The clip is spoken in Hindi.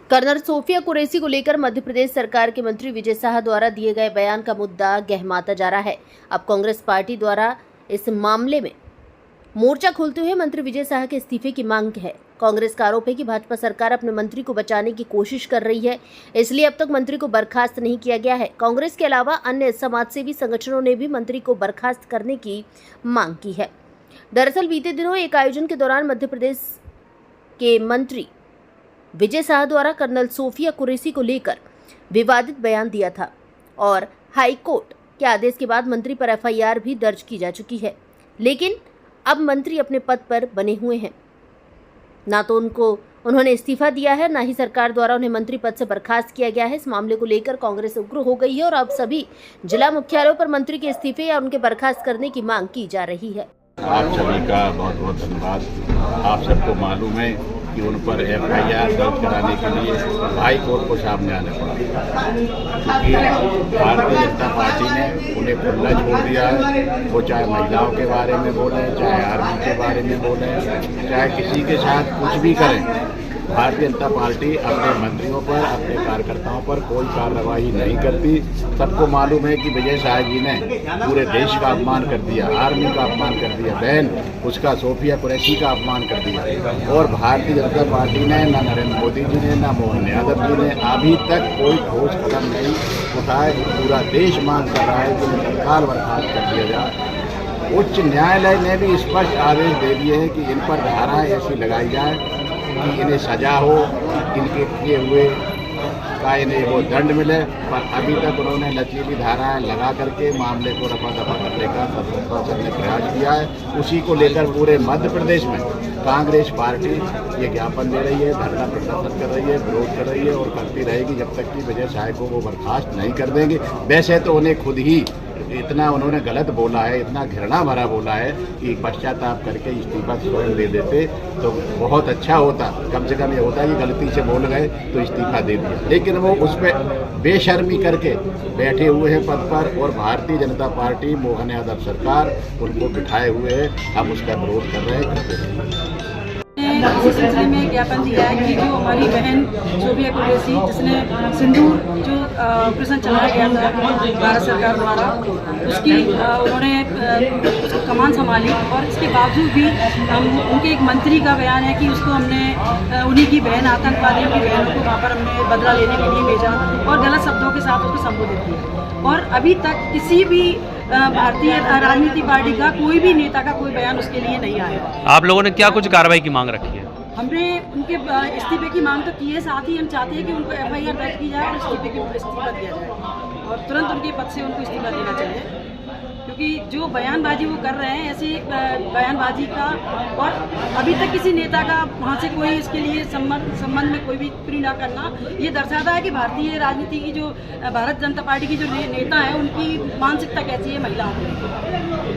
कर्नल सोफिया कुरैशी को लेकर मध्य प्रदेश सरकार के मंत्री विजय शाह द्वारा दिए गए बयान का मुद्दा गहमाता जा रहा है। अब कांग्रेस पार्टी द्वारा इस मामले में मोर्चा खोलते हुए मंत्री विजय शाह के इस्तीफे की मांग है। कांग्रेस का आरोप है कि भाजपा सरकार अपने मंत्री को बचाने की कोशिश कर रही है, इसलिए अब तक मंत्री को बर्खास्त नहीं किया गया है। कांग्रेस के अलावा अन्य समाजसेवी संगठनों ने भी मंत्री को बर्खास्त करने की मांग की है। दरअसल बीते दिनों एक आयोजन के दौरान मध्य प्रदेश के मंत्री विजय शाह द्वारा कर्नल सोफिया कुरैशी को लेकर विवादित बयान दिया था और हाईकोर्ट के आदेश के बाद मंत्री पर एफआईआर भी दर्ज की जा चुकी है। लेकिन अब मंत्री अपने पद पर बने हुए हैं, ना तो उन्होंने इस्तीफा दिया है, ना ही सरकार द्वारा उन्हें मंत्री पद से बर्खास्त किया गया है। इस मामले को लेकर कांग्रेस उग्र हो गई है और अब सभी जिला मुख्यालयों पर मंत्री के इस्तीफे या उनके बर्खास्त करने की मांग की जा रही है। आप सभी का बहुत बहुत धन्यवाद। आप सबको मालूम है कि उन पर एफआईआर दर्ज कराने के लिए हाई कोर्ट को सामने आना पड़ा, क्योंकि भारतीय जनता पार्टी ने उन्हें खुला छोड़ दिया है। वो चाहे महिलाओं के बारे में बोले, चाहे आर्मी के बारे में बोले, चाहे किसी के साथ कुछ भी करें, भारतीय जनता पार्टी अपने मंत्रियों पर, अपने कार्यकर्ताओं पर कोई कार्रवाई नहीं करती। सबको मालूम है कि विजय शाह जी ने पूरे देश का अपमान कर दिया, आर्मी का अपमान कर दिया, बहन उसका सोफिया कुरैशी का अपमान कर दिया। और भारतीय जनता पार्टी ने, न नरेंद्र मोदी जी ने, न मोहन यादव जी ने अभी तक कोई ठोस कदम नहीं उठाए। पूरा देश मांग कर रहा है कि उन्हें तत्काल बर्खास्त कर दिया जाए। उच्च न्यायालय ने भी स्पष्ट आदेश दे दिए हैं कि इन पर धाराएं ऐसी लगाई जाए कि इन्हें सजा हो, इनके किए हुए का इन्हें वो दंड मिले। पर अभी तक उन्होंने लचीली धाराएं लगा करके मामले को रफा दफा करने का सरकार ने प्रयास किया है। उसी को लेकर पूरे मध्य प्रदेश में कांग्रेस पार्टी ये ज्ञापन दे रही है, धरना प्रदर्शन कर रही है, विरोध कर रही है और करती रहेगी जब तक कि विजय शाह को वो बर्खास्त नहीं कर देंगे। वैसे तो उन्हें खुद ही इतना उन्होंने गलत बोला है, इतना घृणा भरा बोला है कि पश्चाताप करके इस्तीफा स्वयं दे देते तो बहुत अच्छा होता। कम से कम ये होता कि गलती से बोल गए तो इस्तीफा दे दिया, लेकिन वो उस पर बेशर्मी करके बैठे हुए हैं पद पर। और भारतीय जनता पार्टी, मोहन यादव सरकार उनको बिठाए हुए है। हम उसका विरोध कर रहे हैं, करते रहेंगे। इस सिलसिले में ज्ञापन दिया है कि जो हमारी बहन सोफिया कुरैशी, जिसने सिंदूर जो ऑपरेशन चलाया गया था भारत सरकार द्वारा, उसकी उन्होंने उसकी कमान संभाली और इसके बावजूद भी उनके एक मंत्री का बयान है कि उसको हमने उन्हीं की बहन, आतंकवादियों की बहनों को वहाँ पर हमने बदला लेने के लिए भेजा और गलत शब्दों के साथ उसको संबोधित किया। और अभी तक किसी भी भारतीय राजनीतिक पार्टी का कोई भी नेता का कोई बयान उसके लिए नहीं आया। आप लोगों ने क्या कुछ कार्रवाई की मांग रखी है? हमने उनके इस्तीफे की मांग तो की है, साथ ही हम चाहते हैं कि उनको एफआईआर दर्ज की जाए और इस्तीफा दिया जाए और तुरंत उनके पद से उनको इस्तीफा देना चाहिए, क्योंकि जो बयानबाजी वो कर रहे हैं, ऐसी बयानबाजी का और अभी तक किसी नेता का वहाँ से कोई इसके लिए संबंध में कोई भी टिप्पणी न करना, ये दर्शाता है कि भारतीय राजनीति की जो भारत जनता पार्टी की जो नेता है उनकी मानसिकता कैसी है महिलाओं की।